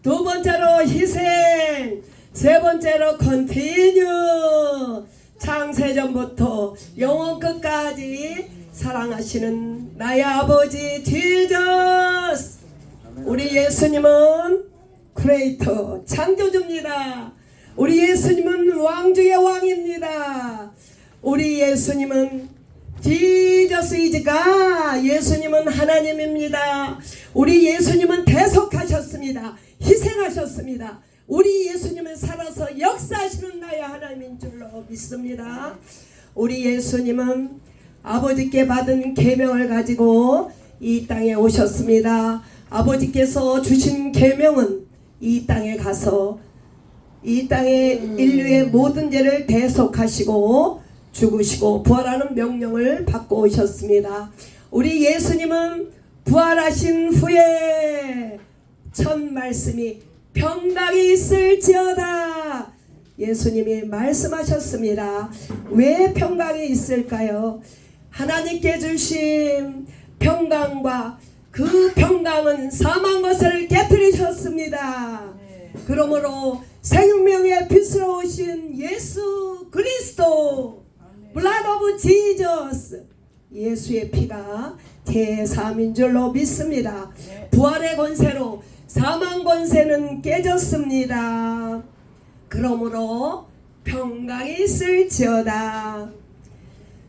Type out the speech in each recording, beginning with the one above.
두 번째로 희생, 세 번째로 컨티뉴. 창세전부터 영원 끝까지 사랑하시는 나의 아버지 지저스. 우리 예수님은 크리에이터, 창조주입니다. 우리 예수님은 왕중의 왕입니다. 우리 예수님은 지저스 이즈가, 예수님은 하나님입니다. 우리 예수님은 대속하셨습니다. 희생하셨습니다. 우리 예수님은 살아서 역사하시는 나의 하나님인 줄로 믿습니다. 우리 예수님은 아버지께 받은 계명을 가지고 이 땅에 오셨습니다. 아버지께서 주신 계명은 이 땅에 가서 이 땅의 인류의 모든 죄를 대속하시고 죽으시고 부활하는 명령을 받고 오셨습니다. 우리 예수님은 부활하신 후에 첫 말씀이 평강이 있을지어다. 예수님이 말씀하셨습니다. 왜 평강이 있을까요? 하나님께 주신 평강과 그 평강은 사망 것을 깨뜨리셨습니다. 그러므로 생명의 빛으로 오신 예수 그리스도, Blood of Jesus, 예수의 피가 제3인 줄로 믿습니다. 부활의 권세로 사망 권세는 깨졌습니다. 그러므로 평강이 있을지어다.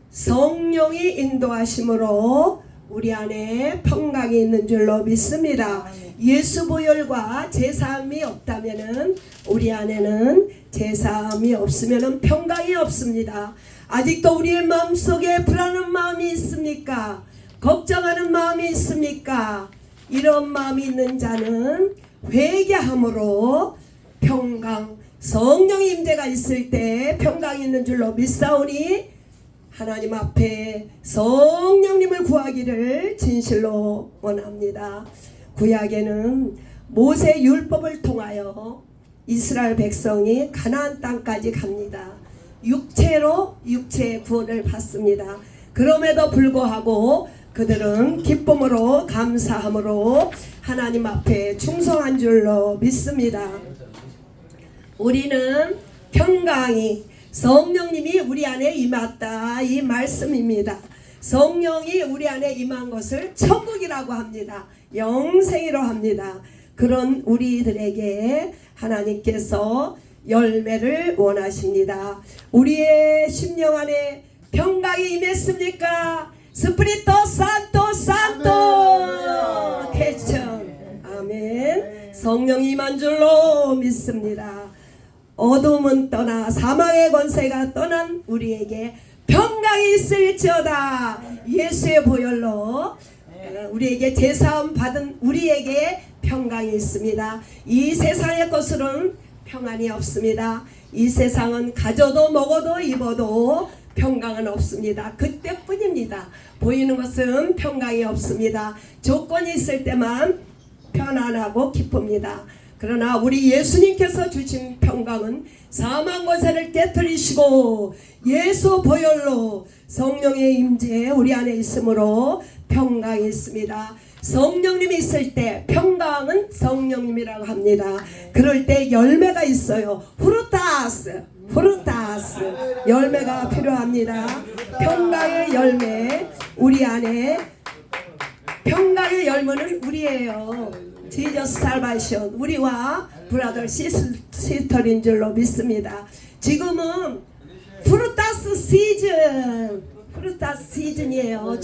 성령이 인도하심으로 우리 안에 평강이 있는 줄로 믿습니다. 예수 보혈과 제사함이 없다면은, 우리 안에는 제사함이 없으면은 평강이 없습니다. 아직도 우리의 마음속에 불안한 마음이 있습니까? 걱정하는 마음이 있습니까? 이런 마음이 있는 자는 회개함으로 평강, 성령의 임재가 있을 때 평강이 있는 줄로 믿사오니 하나님 앞에 성령님을 구하기를 진실로 원합니다. 구약에는 모세 율법을 통하여 이스라엘 백성이 가나안 땅까지 갑니다. 육체의 구원을 받습니다. 그럼에도 불구하고 그들은 기쁨으로 감사함으로 하나님 앞에 충성한 줄로 믿습니다. 우리는 평강이, 성령님이 우리 안에 임했다, 이 말씀입니다. 성령이 우리 안에 임한 것을 천국이라고 합니다. 영생이라고 합니다. 그런 우리들에게 하나님께서 열매를 원하십니다. 우리의 심령 안에 평강이 임했습니까? 스피리토 산토 산토 개천. 아멘. 성령이 임한 줄로 믿습니다. 어둠은 떠나 사망의 권세가 떠난 우리에게 평강이 있을지어다. 예수의 보혈로 우리에게 제사함 받은 우리에게 평강이 있습니다. 이 세상의 것으로는 평안이 없습니다. 이 세상은 가져도 먹어도 입어도 평강은 없습니다. 그때뿐입니다. 보이는 것은 평강이 없습니다. 조건이 있을 때만 편안하고 기쁩니다. 그러나 우리 예수님께서 주신 평강은 사망 권세를 깨뜨리시고 예수 보혈로 성령의 임재 우리 안에 있으므로 평강이 있습니다. 성령님이 있을 때 평강은 성령님이라고 합니다. 그럴 때 열매가 있어요. 후르타스 열매가 필요합니다. 평강의 열매, 우리 안에 평강의 열매는 우리예요. 지저스 살바이션, 우리와 브라더 시스터인 줄로 믿습니다. 지금은 프루타스 시즌이에요.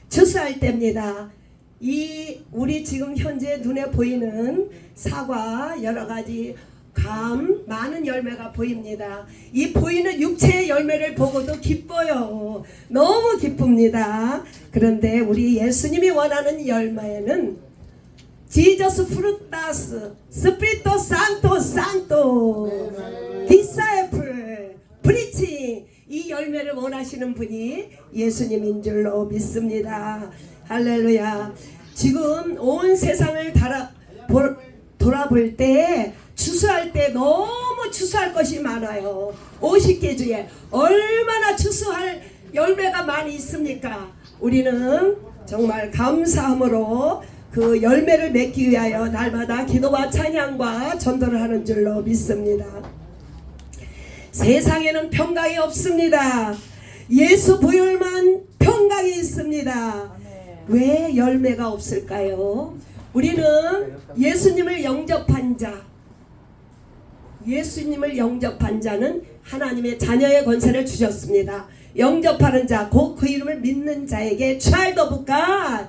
추수할 때입니다. 우리 지금 현재 눈에 보이는 사과, 여러 가지 감, 많은 열매가 보입니다. 이 보이는 육체의 열매를 보고도 기뻐요. 너무 기쁩니다. 그런데 우리 예수님이 원하는 열매는 지저스 프루타스, 스피리토 산토, 디사이플, 프리칭, 이 열매를 원하시는 분이 예수님인 줄로 믿습니다. 할렐루야. 지금 온 세상을 돌아볼 때 추수할 때 너무 추수할 것이 많아요. 50개 중에 얼마나 추수할 열매가 많이 있습니까? 우리는 정말 감사함으로 그 열매를 맺기 위하여 날마다 기도와 찬양과 전도를 하는 줄로 믿습니다. 세상에는 평강이 없습니다. 예수 부혈만 평강이 있습니다. 왜 열매가 없을까요? 우리는 예수님을 영접한 자는 하나님의 자녀의 권세를 주셨습니다. 영접하는 자, 곧 그 이름을 믿는 자에게 child of God,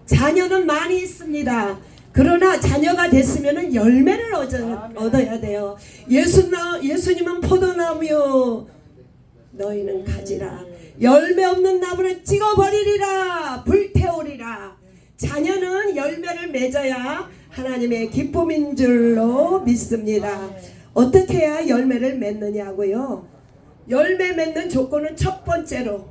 자녀는 많이 있습니다. 그러나 자녀가 됐으면 열매를 얻어야 돼요. 예수님은 포도나무요, 너희는 가지라. 열매 없는 나무를 찍어버리리라, 불태우리라. 자녀는 열매를 맺어야 하나님의 기쁨인 줄로 믿습니다. 어떻게 해야 열매를 맺느냐고요? 열매 맺는 조건은 첫 번째로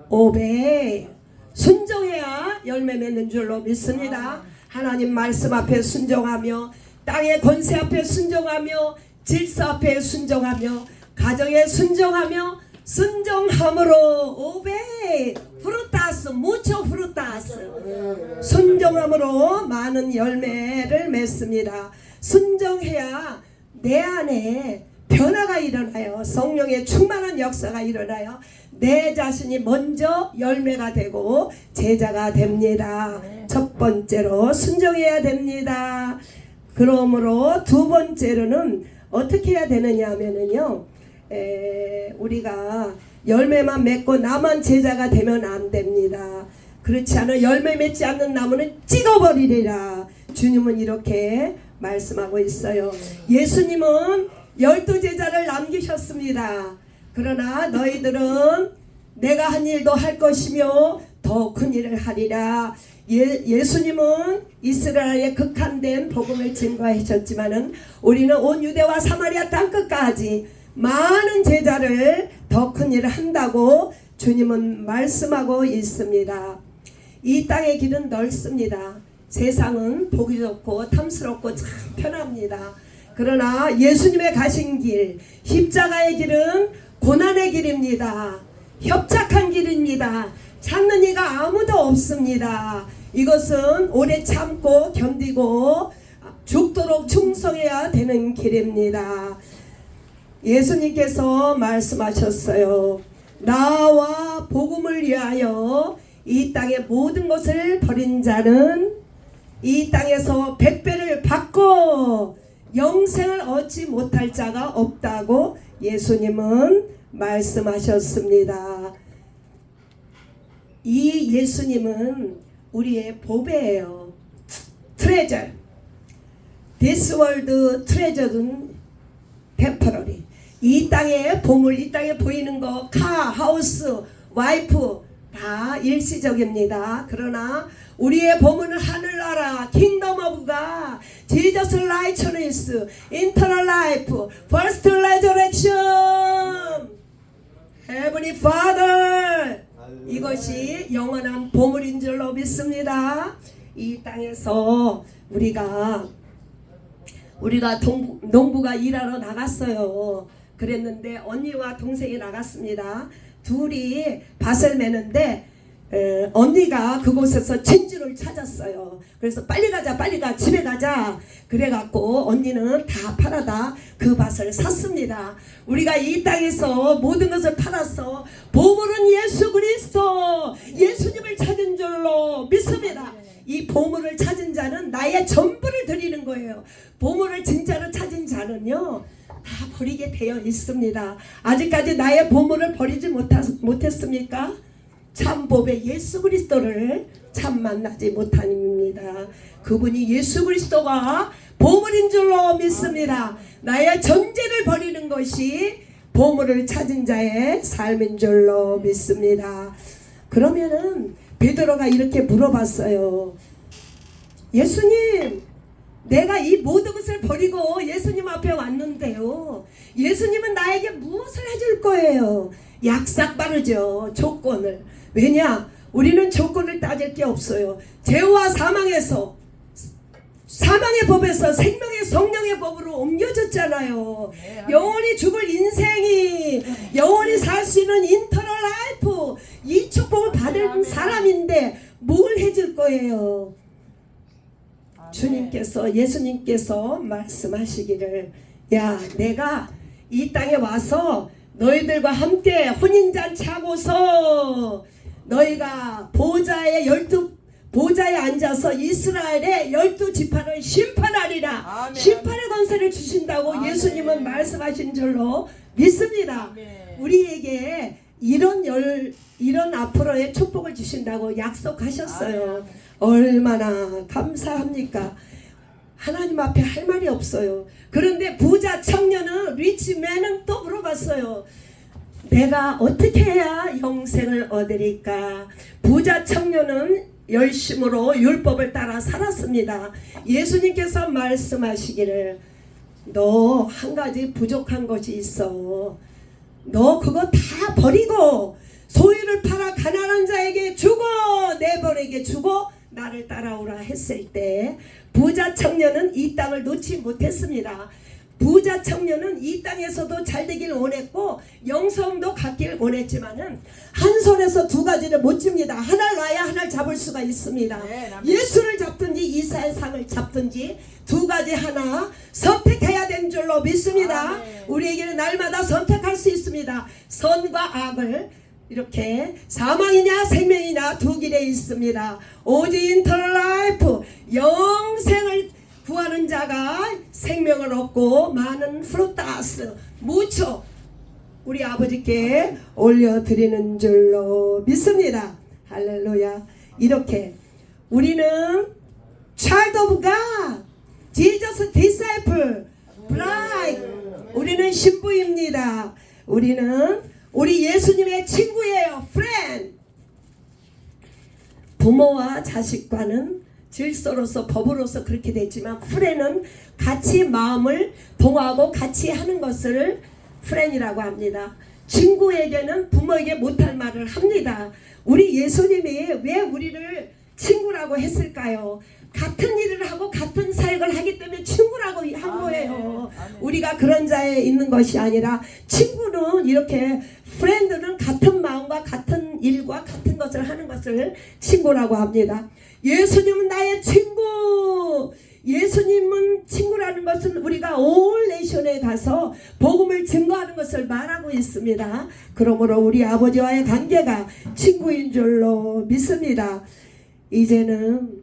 오베이, 순종해야 열매 맺는 줄로 믿습니다. 하나님 말씀 앞에 순종하며, 땅의 권세 앞에 순종하며, 질서 앞에 순종하며, 가정에 순종하며, 순종함으로 오베이 프루타스 무초 프루타스, 순종함으로 많은 열매를 맺습니다. 순종해야 내 안에 변화가 일어나요. 성령의 충만한 역사가 일어나요. 내 자신이 먼저 열매가 되고 제자가 됩니다. 첫 번째로 순종해야 됩니다. 그러므로 두 번째로는 어떻게 해야 되느냐 하면은요, 우리가 열매만 맺고 나만 제자가 되면 안 됩니다. 그렇지 않아 열매 맺지 않는 나무는 찍어버리리라. 주님은 이렇게 말씀하고 있어요. 예수님은 12제자를 남기셨습니다. 그러나 너희들은 내가 한 일도 할 것이며 더 큰 일을 하리라. 예수님은 이스라엘에 극한된 복음을 증거하셨지만은 우리는 온 유대와 사마리아 땅끝까지 많은 제자를 더 큰 일을 한다고 주님은 말씀하고 있습니다. 이 땅의 길은 넓습니다. 세상은 보기 좋고 탐스럽고 참 편합니다. 그러나 예수님의 가신 길, 십자가의 길은 고난의 길입니다. 협착한 길입니다. 찾는 이가 아무도 없습니다. 이것은 오래 참고 견디고 죽도록 충성해야 되는 길입니다. 예수님께서 말씀하셨어요. 나와 복음을 위하여 이 땅의 모든 것을 버린 자는 이 땅에서 100배를 받고 영생을 얻지 못할 자가 없다고 예수님은 말씀하셨습니다. 이 예수님은 우리의 보배예요. treasure. This world treasure는 temporary. 이 땅의 보물, 이 땅에 보이는 거, 카, 하우스, 와이프 다 일시적입니다. 그러나 우리의 보물은 하늘나라, 킹덤 오브 갓, 지저스 라이처니스, 인터널 라이프, 퍼스트 레저렉션, 헤브리 파더, 이것이 영원한 보물인 줄로 믿습니다. 이 땅에서 우리가 농부가 일하러 나갔어요. 그랬는데 언니와 동생이 나갔습니다. 둘이 밭을 매는데 언니가 그곳에서 진주를 찾았어요. 그래서 빨리 가자, 빨리 가, 집에 가자. 그래갖고 언니는 다 팔아다 그 밭을 샀습니다. 우리가 이 땅에서 모든 것을 팔아서 보물은 예수 그리스도, 예수님을 찾은 줄로 믿습니다. 이 보물을 찾은 자는 나의 전부를 드리는 거예요. 보물을 진짜로 찾은 자는요, 다 버리게 되어 있습니다. 아직까지 나의 보물을 버리지 못했습니까? 참 보배 예수 그리스도를 참 만나지 못합니다. 그분이 예수 그리스도가 보물인 줄로 믿습니다. 나의 전제를 버리는 것이 보물을 찾은 자의 삶인 줄로 믿습니다. 그러면은 베드로가 이렇게 물어봤어요. 예수님, 내가 이 모든 것을 버리고 예수님 앞에 왔는데요, 예수님은 나에게 무엇을 해줄 거예요? 약삭 빠르죠. 조건을. 왜냐? 우리는 조건을 따질 게 없어요. 죄와 사망에서, 사망의 법에서 생명의 성령의 법으로 옮겨졌잖아요. 영원히 죽을 인생이, 영원히 살 수 있는 인터널 라이프, 이 축복을 받은 사람인데 뭘 해줄 거예요? 주님께서 예수님께서 말씀하시기를 야 내가 이 땅에 와서 너희들과 함께 혼인잔치 하고서 너희가 보좌에 앉아서 이스라엘의 12지파를 심판하리라. 아멘. 심판의 권세를 주신다고 아멘. 예수님은 말씀하신 줄로 믿습니다. 아멘. 우리에게 이런 앞으로의 축복을 주신다고 약속하셨어요. 얼마나 감사합니까? 하나님 앞에 할 말이 없어요. 그런데 부자 청년은 리치맨은 또 물어봤어요. 내가 어떻게 해야 영생을 얻으리까? 부자 청년은 열심으로 율법을 따라 살았습니다. 예수님께서 말씀하시기를 너 한 가지 부족한 것이 있어. 너 그거 다 버리고 소유를 팔아 가난한 자에게 주고 네벌에게 주고 나를 따라오라 했을 때 부자 청년은 이 땅을 놓지 못했습니다. 부자 청년은 이 땅에서도 잘 되길 원했고 영성도 갖길 원했지만은 한 손에서 두 가지를 못 줍니다. 하나를 놔야 하나를 잡을 수가 있습니다. 네, 예수를 잡든지 이사의 상을 잡든지 두 가지 하나 선택해야 되는 줄로 믿습니다. 네. 우리에게는 날마다 선택할 수 있습니다. 선과 악을 이렇게 사망이냐 생명이냐 두 길에 있습니다. 오직 인터널 라이프 영생을 구하는 자가 생명을 얻고 많은 프로타스 무초 우리 아버지께 올려드리는 줄로 믿습니다. 할렐루야. 이렇게 우리는 Child of God, Jesus Disciple, Bride. 우리는 신부입니다. 우리는 우리 예수님의 친구예요. Friend. 부모와 자식과는 질서로서 법으로서 그렇게 됐지만 프렌은 같이 마음을 동하고 같이 하는 것을 프렌이라고 합니다. 친구에게는 부모에게 못할 말을 합니다. 우리 예수님이 왜 우리를 친구라고 했을까요? 같은 일을 하고 같은 사역을 하기 때문에 친구라고 한 거예요. 우리가 그런 자에 있는 것이 아니라 친구는 이렇게 프렌드는 같은 마음과 같은 일과 같은 것을 하는 것을 친구라고 합니다. 예수님은 나의 친구. 예수님은 친구라는 것은 우리가 올 내션에 가서 복음을 증거하는 것을 말하고 있습니다. 그러므로 우리 아버지와의 관계가 친구인 줄로 믿습니다. 이제는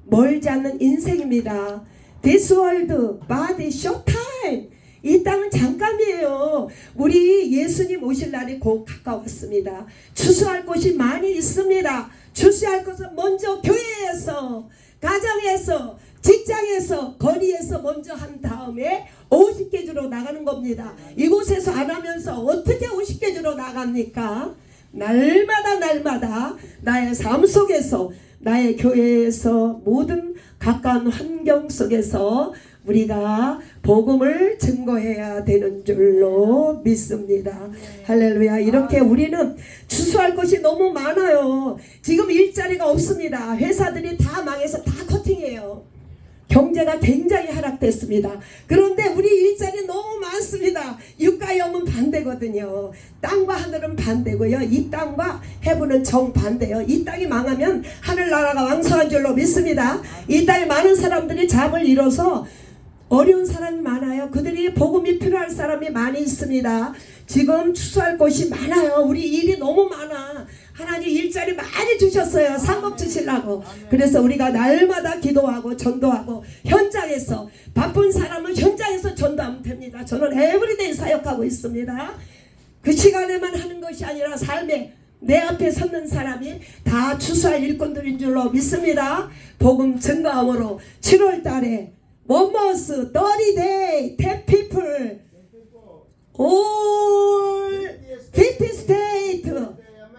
멀지 않는 인생입니다. This world, but short time. 이 땅은 잠깐이에요. 우리 예수님 오실 날이 곧 가까웠습니다. 추수할 곳이 많이 있습니다. 추수할 것은 먼저 교회에서, 가정에서, 직장에서, 거리에서 먼저 한 다음에 50개 주로 나가는 겁니다. 이곳에서 안 하면서 어떻게 50개 주로 나갑니까? 날마다 나의 삶 속에서, 나의 교회에서, 모든 가까운 환경 속에서 우리가 복음을 증거해야 되는 줄로 믿습니다. 할렐루야. 이렇게 우리는 추수할 것이 너무 많아요. 지금 일자리가 없습니다. 회사들이 다 망해서 다 커팅해요. 경제가 굉장히 하락됐습니다. 그런데 우리 일자리 너무 많습니다. 육가염은 반대거든요. 땅과 하늘은 반대고요. 이 땅과 해부는 정반대요. 이 땅이 망하면 하늘나라가 왕성한 줄로 믿습니다. 이 땅에 많은 사람들이 잠을 이뤄서 어려운 사람이 많아요. 그들이 복음이 필요할 사람이 많이 있습니다. 지금 추수할 곳이 많아요. 우리 일이 너무 많아. 하나님 일자리 많이 주셨어요. 상급 주시려고. 그래서 우리가 날마다 기도하고 전도하고 현장에서 바쁜 사람은 현장에서 전도하면 됩니다. 저는 에브리데이 사역하고 있습니다. 그 시간에만 하는 것이 아니라 삶에 내 앞에 섰는 사람이 다 추수할 일꾼들인 줄로 믿습니다. 복음 증거함으로 7월 달에 almost 30 days, 10 people, all 50 states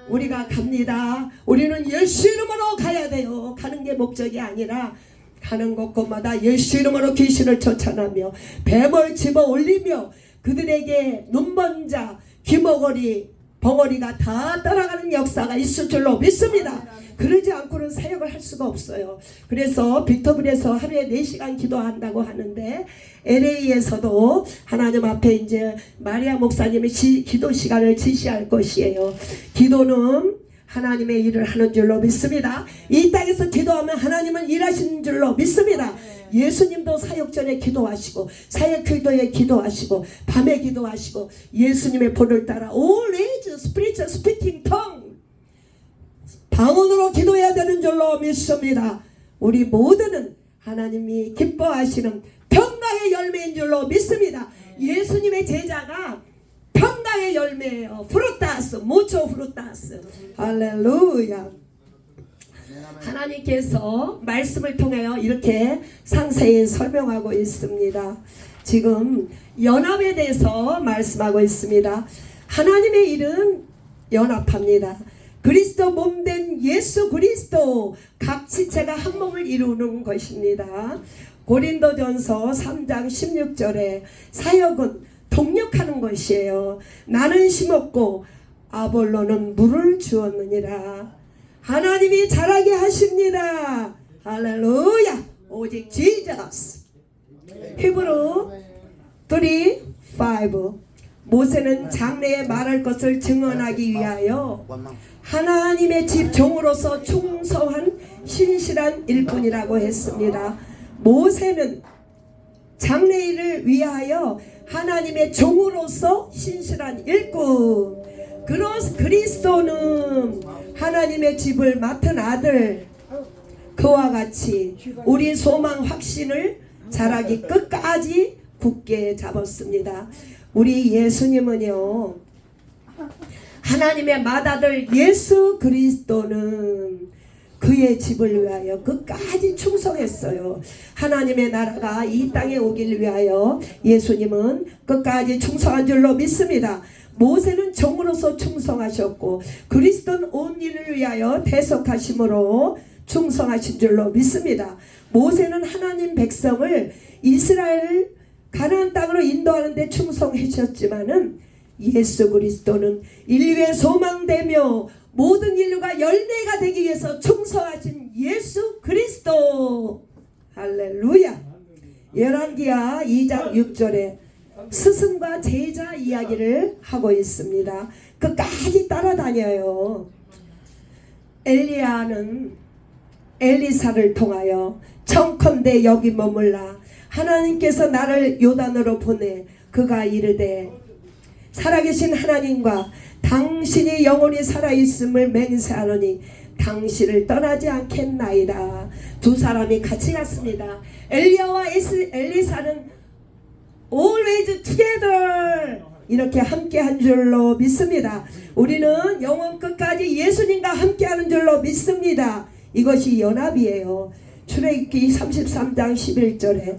우리가 갑니다. 우리는 예수 이름으로 가야 돼요. 가는 게 목적이 아니라 가는 곳곳마다 예수 이름으로 귀신을 쫓아내며 뱀을 집어 올리며 그들에게 눈먼 자, 귀머거리, 벙어리가 다 따라가는 역사가 있을 줄로 믿습니다. 그러지 않고는 사역을 할 수가 없어요. 그래서 빅터블에서 하루에 4시간 기도한다고 하는데 LA에서도 하나님 앞에 이제 마리아 목사님이 기도 시간을 지시할 것이에요. 기도는 하나님의 일을 하는 줄로 믿습니다. 이 땅에서 기도하면 하나님은 일하시는 줄로 믿습니다. 예수님도 사역 전에 기도하시고 사역 기도에 기도하시고 밤에 기도하시고 예수님의 본을 따라 always spiritual speaking tongue 방언으로 기도해야 되는 줄로 믿습니다. 우리 모두는 하나님이 기뻐하시는 평강의 열매인 줄로 믿습니다. 예수님의 제자가 평강의 열매예요. 프루타스, 무초 프루타스. 할렐루야. 하나님께서 말씀을 통하여 이렇게 상세히 설명하고 있습니다. 지금 연합에 대해서 말씀하고 있습니다. 하나님의 일은 연합합니다. 그리스도 몸된 예수 그리스도 각 지체가 한 몸을 이루는 것입니다. 고린도전서 3장 16절에 사역은 동력하는 것이에요. 나는 심었고 아볼로는 물을 주었느니라. 하나님이 자라게 하십니다. 할렐루야. 오직 지저스. 히브리 3:5 모세는 장래에 말할 것을 증언하기 위하여 하나님의 집 종으로서 충성한 신실한 일꾼이라고 했습니다. 모세는 장래일을 위하여 하나님의 종으로서 신실한 일꾼. 그리스도는 하나님의 집을 맡은 아들. 그와 같이 우리 소망 확신을 자라기 끝까지 굳게 잡았습니다. 우리 예수님은요, 하나님의 맏아들 예수 그리스도는 그의 집을 위하여 끝까지 충성했어요. 하나님의 나라가 이 땅에 오길 위하여 예수님은 끝까지 충성한 줄로 믿습니다. 모세는 종으로서 충성하셨고 그리스도는 온 일을 위하여 대속하심으로 충성하신 줄로 믿습니다. 모세는 하나님 백성을 이스라엘 가나안 땅으로 인도하는 데 충성하셨지만은 예수 그리스도는 인류의 소망되며 모든 인류가 열매가 되기 위해서 충성하신 예수 그리스도. 할렐루야. 열왕기하 2장 6절에 스승과 제자 이야기를 하고 있습니다. 끝까지 따라다녀요. 엘리야는 엘리사를 통하여 청컨대 여기 머물라 하나님께서 나를 요단으로 보내 그가 이르되 살아계신 하나님과 당신이 영원히 살아있음을 맹세하노니 당신을 떠나지 않겠나이다. 두 사람이 같이 갔습니다. 엘리야와 엘리사는 always together 이렇게 함께 한 줄로 믿습니다. 우리는 영원 끝까지 예수님과 함께 하는 줄로 믿습니다. 이것이 연합이에요. 출애굽기 33장 11절에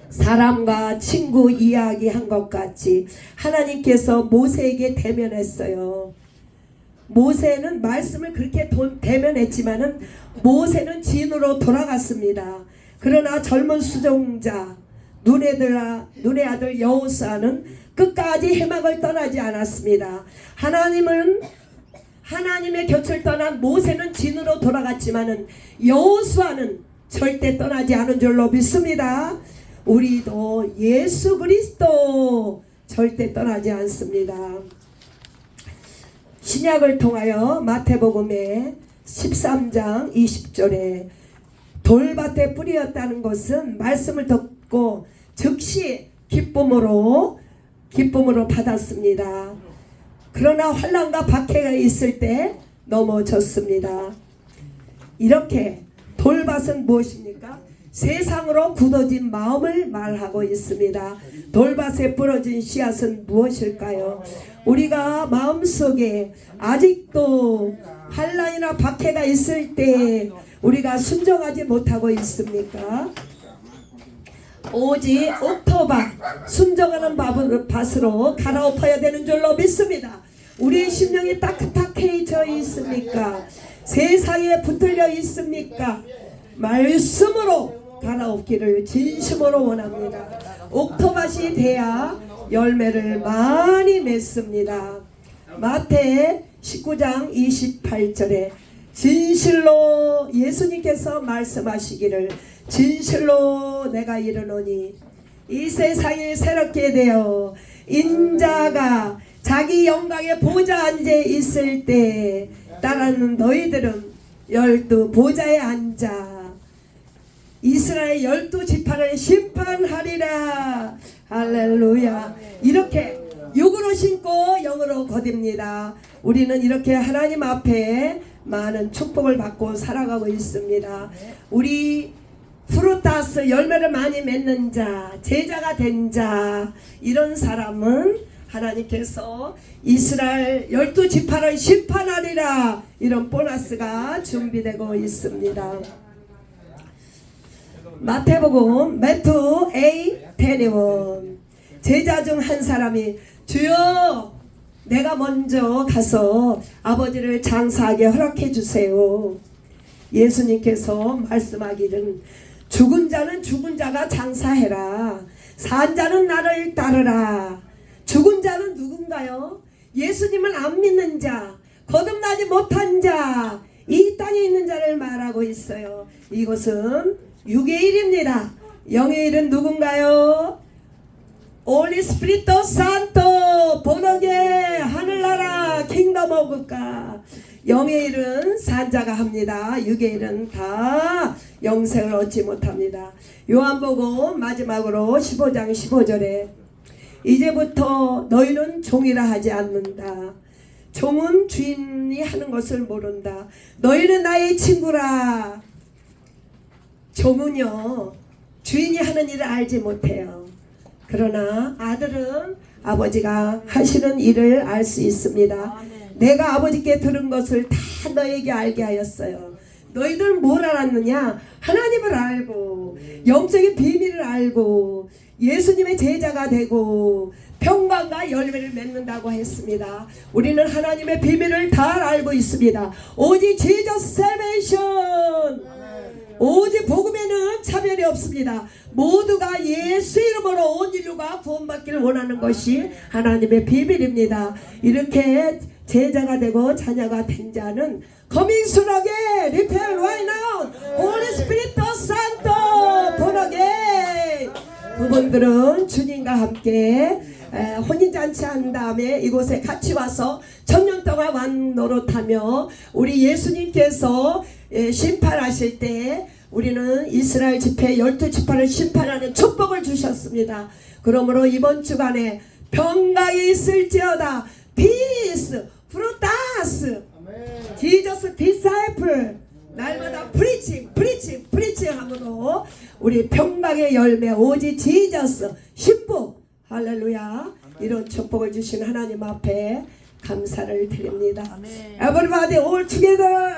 사람과 친구 이야기한 것 같이 하나님께서 모세에게 대면했어요. 모세는 말씀을 그렇게 대면했지만은 모세는 진으로 돌아갔습니다. 그러나 젊은 수종자 눈의 아들 여호수아는 끝까지 해막을 떠나지 않았습니다. 하나님의 곁을 떠난 모세는 진으로 돌아갔지만은 여호수아는 절대 떠나지 않은 줄로 믿습니다. 우리도 예수 그리스도 절대 떠나지 않습니다. 신약을 통하여 마태복음의 13장 20절에 돌밭에 뿌리였다는 것은 말씀을 듣고 즉시 기쁨으로 받았습니다. 그러나 환난과 박해가 있을 때 넘어졌습니다. 이렇게 돌밭은 무엇입니까? 세상으로 굳어진 마음을 말하고 있습니다. 돌밭에 부러진 씨앗은 무엇일까요? 우리가 마음속에 아직도 환난이나 박해가 있을 때 우리가 순종하지 못하고 있습니까? 오직 옥토밭 순종하는 밭으로 갈아엎어야 되는 줄로 믿습니다. 우리의 심령이 따뜻해져 있습니까? 세상에 붙들려 있습니까? 말씀으로 갈아엎기를 진심으로 원합니다. 옥토밭이 돼야 열매를 많이 맺습니다. 마태 19장 28절에 진실로 예수님께서 말씀하시기를 진실로 내가 이르노니 이 세상이 새롭게 되어 인자가 자기 영광의 보좌 앉아 있을 때 따라는 너희들은 12 보좌에 앉아 이스라엘 12지파를 심판하리라. 할렐루야. 이렇게 육으로 신고 영으로 거듭니다. 우리는 이렇게 하나님 앞에 많은 축복을 받고 살아가고 있습니다. 우리 프루타스 열매를 많이 맺는 자, 제자가 된 자, 이런 사람은 하나님께서 이스라엘 12지파를 심판하리라. 이런 보너스가 준비되고 있습니다. 마태복음 매튜 8:21 제자 중 한 사람이 주여 내가 먼저 가서 아버지를 장사하게 허락해 주세요. 예수님께서 말씀하기를 죽은 자는 죽은 자가 장사해라. 산 자는 나를 따르라. 죽은 자는 누군가요? 예수님을 안 믿는 자, 거듭나지 못한 자, 이 땅에 있는 자를 말하고 있어요. 이것은 육의 일입니다. 영의 일은 누군가요? Holy Spirit Santo, 본어게 하늘나라 킹덤 오브 갓. 영의 일은 산자가 합니다. 육의 일은 다 영생을 얻지 못합니다. 요한복음 마지막으로 15장 15절에 이제부터 너희는 종이라 하지 않는다. 종은 주인이 하는 것을 모른다. 너희는 나의 친구라. 종은요 주인이 하는 일을 알지 못해요. 그러나 아들은 아버지가 하시는 일을 알 수 있습니다. 내가 아버지께 들은 것을 다 너에게 알게 하였어요. 너희들 뭘 알았느냐? 하나님을 알고 영적인 비밀을 알고 예수님의 제자가 되고 평강과 열매를 맺는다고 했습니다. 우리는 하나님의 비밀을 다 알고 있습니다. 오직 Jesus salvation, 오직 복음에는 차별이 없습니다. 모두가 예수 이름으로 온 인류가 구원받기를 원하는 것이 하나님의 비밀입니다. 이렇게 제자가 되고 자녀가 된 자는 coming soon again, repent right now, Holy Spirit Santo, born again. 그분들은 주님과 함께 혼인잔치 한 다음에 이곳에 같이 와서 천년 동안 왕 노릇하며 우리 예수님께서 심판하실 때 우리는 이스라엘 지파 12지파를 심판하는 축복을 주셨습니다. 그러므로 이번 주간에 평강이 있을지어다. Peace, frutas, Jesus disciple. 날마다 preaching 함으로 우리 평강의 열매 오직 지저스 신부 할렐루야 이런 축복을 주신 하나님 앞에 감사를 드립니다. Everybody all together.